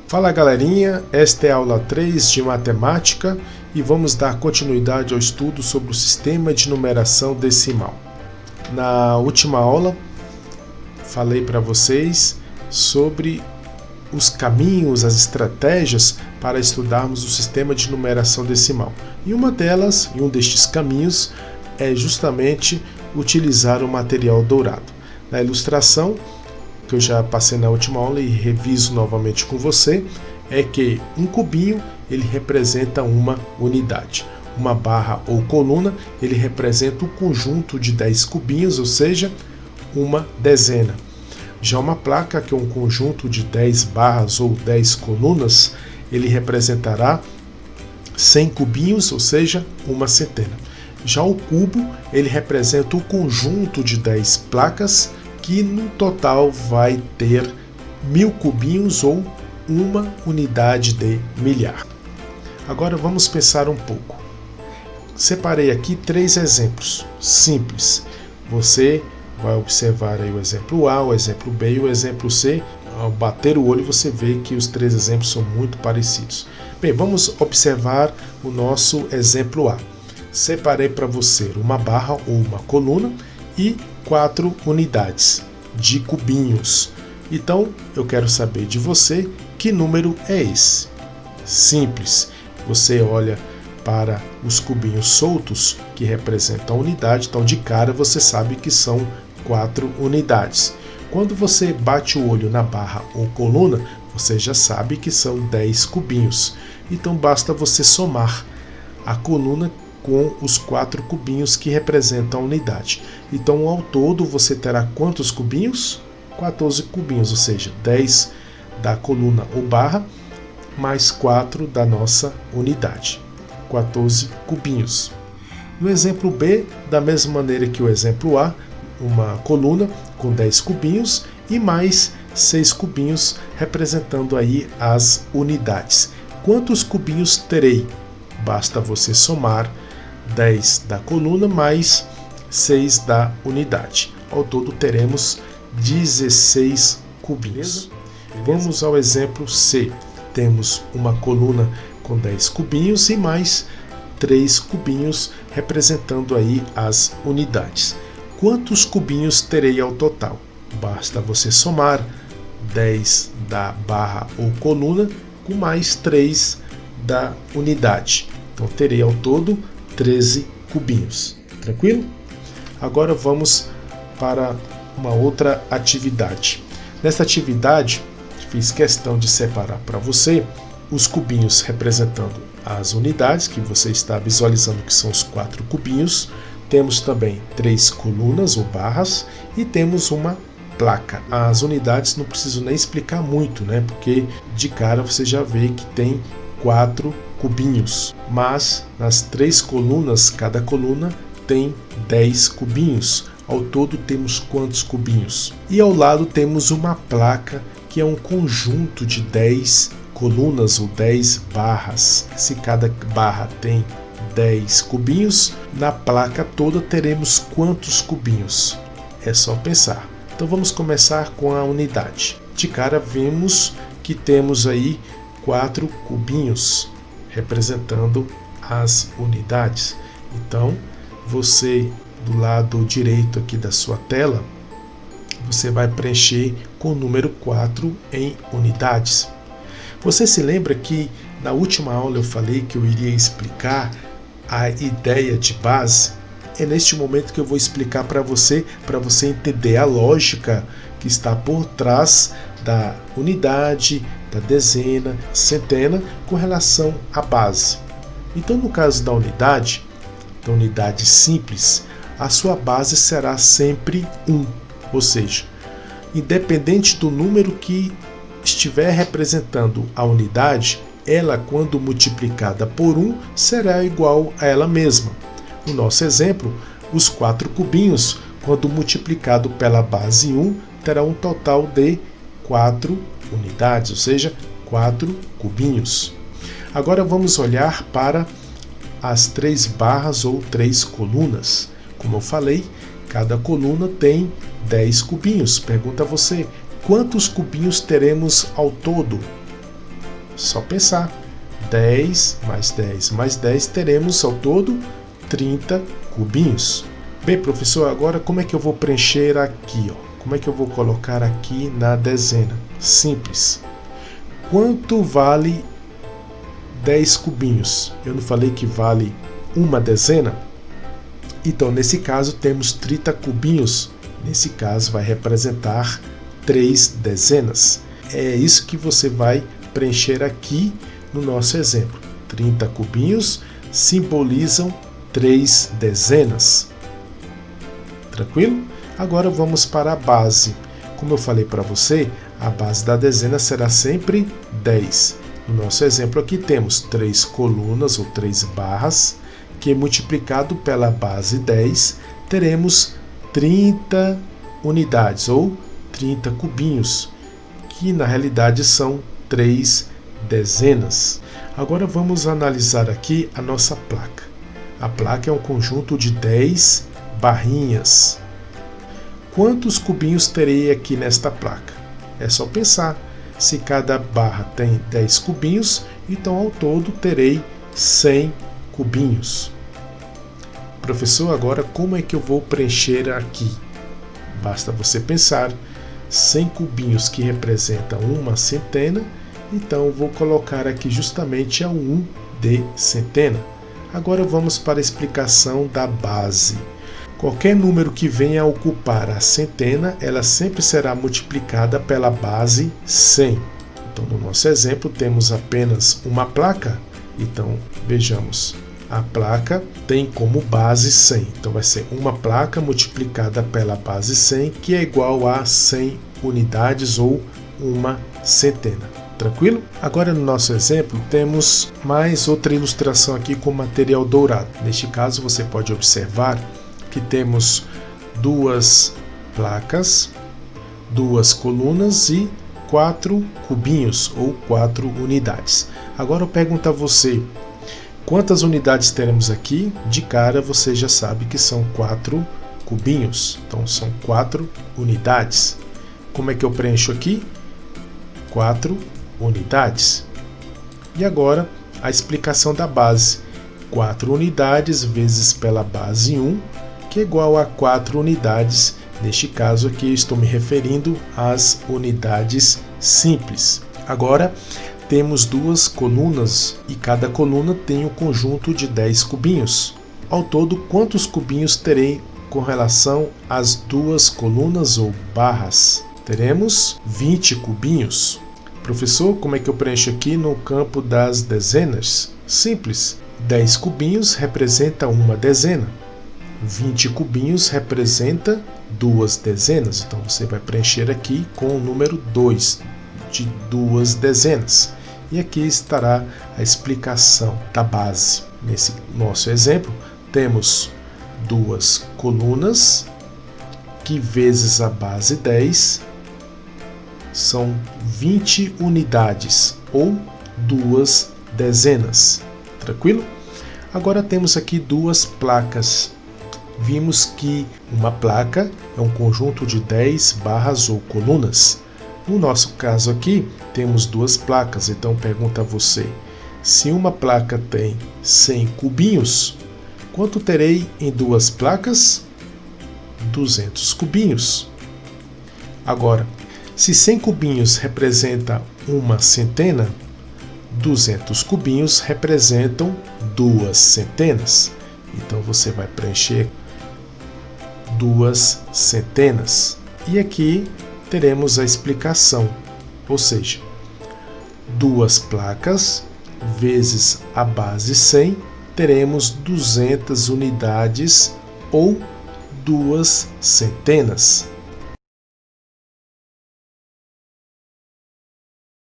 Fala galerinha, esta é a aula 3 de matemática e vamos dar continuidade ao estudo sobre o sistema de numeração decimal. Na última aula falei para vocês sobre os caminhos, as estratégias para estudarmos o sistema de numeração decimal. E um destes caminhos é justamente utilizar o material dourado. Na ilustração que eu já passei na última aula e reviso novamente com você, é que um cubinho ele representa uma unidade. Uma barra ou coluna ele representa o conjunto de 10 cubinhos, ou seja, uma dezena. Já uma placa, que é um conjunto de 10 barras ou 10 colunas, ele representará 100 cubinhos, ou seja, uma centena. Já o cubo, ele representa o conjunto de 10 placas, que no total vai ter 1000 cubinhos ou uma unidade de milhar. Agora vamos pensar um pouco. Separei aqui 3 exemplos simples. Você vai observar aí o exemplo A, o exemplo B e o exemplo C. Ao bater o olho você vê que os 3 exemplos são muito parecidos. Bem, vamos observar o nosso exemplo A. Separei para você uma barra ou uma coluna e 4 unidades de cubinhos. Então, eu quero saber de você que número é esse. Simples. Você olha para os cubinhos soltos que representam a unidade, então de cara você sabe que são 4 unidades. Quando você bate o olho na barra ou coluna, você já sabe que são 10 cubinhos. Então basta você somar a coluna com os 4 cubinhos que representam a unidade. Então, ao todo, você terá quantos cubinhos? 14 cubinhos, ou seja, 10 da coluna ou barra, mais 4 da nossa unidade. 14 cubinhos. No exemplo B, da mesma maneira que o exemplo A, uma coluna com 10 cubinhos e mais 6 cubinhos representando aí as unidades. Quantos cubinhos terei? Basta você somar 10 da coluna mais 6 da unidade. Ao todo teremos 16 cubinhos. Vamos ao exemplo C. Temos uma coluna com 10 cubinhos e mais 3 cubinhos representando aí as unidades. Quantos cubinhos terei ao total? Basta você somar 10 da barra ou coluna com mais 3 da unidade. Então terei ao todo 13 cubinhos. Tranquilo? Agora vamos para uma outra atividade. Nesta atividade, fiz questão de separar para você os cubinhos representando as unidades, que você está visualizando que são os 4 cubinhos. Temos também 3 colunas ou barras e temos uma placa. As unidades não preciso nem explicar muito, né? Porque de cara você já vê que tem 4 cubinhos, mas nas 3 colunas, cada coluna tem 10 cubinhos. Ao todo temos quantos cubinhos? E ao lado temos uma placa que é um conjunto de 10 colunas ou 10 barras. Se cada barra tem 10 cubinhos, na placa toda teremos quantos cubinhos? É só pensar. Então vamos começar com a unidade. De cara vemos que temos aí 4 cubinhos representando as unidades. Então, você do lado direito aqui da sua tela, você vai preencher com o número 4 em unidades. Você se lembra que na última aula eu falei que eu iria explicar a ideia de base? É neste momento que eu vou explicar para você entender a lógica que está por trás da unidade, da dezena, centena, com relação à base. Então, no caso da unidade simples, a sua base será sempre 1, ou seja, independente do número que estiver representando a unidade, ela, quando multiplicada por 1, será igual a ela mesma. No nosso exemplo, os 4 cubinhos, quando multiplicado pela base 1, terá um total de 4 unidades, ou seja, 4 cubinhos. Agora vamos olhar para as 3 barras ou 3 colunas. Como eu falei, cada coluna tem 10 cubinhos. Pergunta a você, quantos cubinhos teremos ao todo? Só pensar. 10 mais 10 mais 10, teremos ao todo 30 cubinhos. Bem, professor, agora como é que eu vou preencher aqui? Como é que eu vou colocar aqui na dezena? Simples. Quanto vale 10 cubinhos? Eu não falei que vale uma dezena? Então, nesse caso, temos 30 cubinhos. Nesse caso, vai representar 3 dezenas. É isso que você vai preencher aqui no nosso exemplo. 30 cubinhos simbolizam 3 dezenas. Tranquilo? Agora vamos para a base. Como eu falei para você, a base da dezena será sempre 10. No nosso exemplo aqui temos 3 colunas ou 3 barras, que multiplicado pela base 10, teremos 30 unidades ou 30 cubinhos, que na realidade são 3 dezenas. Agora vamos analisar aqui a nossa placa. A placa é um conjunto de 10 barrinhas. Quantos cubinhos terei aqui nesta placa? É só pensar. Se cada barra tem 10 cubinhos, então ao todo terei 100 cubinhos. Professor, agora como é que eu vou preencher aqui? Basta você pensar. 100 cubinhos que representam uma centena, então eu vou colocar aqui justamente a 1 de centena. Agora vamos para a explicação da base. Qualquer número que venha a ocupar a centena, ela sempre será multiplicada pela base 100. Então, no nosso exemplo, temos apenas uma placa. Então, vejamos, a placa tem como base 100. Então, vai ser uma placa multiplicada pela base 100, que é igual a 100 unidades ou uma centena. Tranquilo? Agora, no nosso exemplo, temos mais outra ilustração aqui com material dourado. Neste caso, você pode observar que temos 2 placas, 2 colunas e 4 cubinhos ou 4 unidades. Agora eu pergunto a você, quantas unidades teremos aqui? De cara você já sabe que são 4 cubinhos, então são 4 unidades. Como é que eu preencho aqui? 4 unidades. E agora a explicação da base. 4 unidades vezes pela base 1, que é igual a 4 unidades. Neste caso aqui estou me referindo às unidades simples. Agora temos 2 colunas e cada coluna tem um conjunto de 10 cubinhos. Ao todo, quantos cubinhos terei com relação às 2 colunas ou barras? Teremos 20 cubinhos. Professor, como é que eu preencho aqui no campo das dezenas? Simples. 10 cubinhos representa uma dezena. 20 cubinhos representa 2 dezenas. Então você vai preencher aqui com o número 2, de 2 dezenas. E aqui estará a explicação da base. Nesse nosso exemplo, temos 2 colunas, que vezes a base 10, são 20 unidades, ou 2 dezenas. Tranquilo? Agora temos aqui 2 placas. Vimos que uma placa é um conjunto de 10 barras ou colunas. No nosso caso aqui, temos 2 placas, então pergunta a você, se uma placa tem 100 cubinhos, quanto terei em 2 placas? 200 cubinhos. Agora, se 100 cubinhos representa uma centena, 200 cubinhos representam 2 centenas. Então você vai preencher 2 centenas. E aqui teremos a explicação, ou seja, 2 placas vezes a base 100, teremos 200 unidades ou 2 centenas.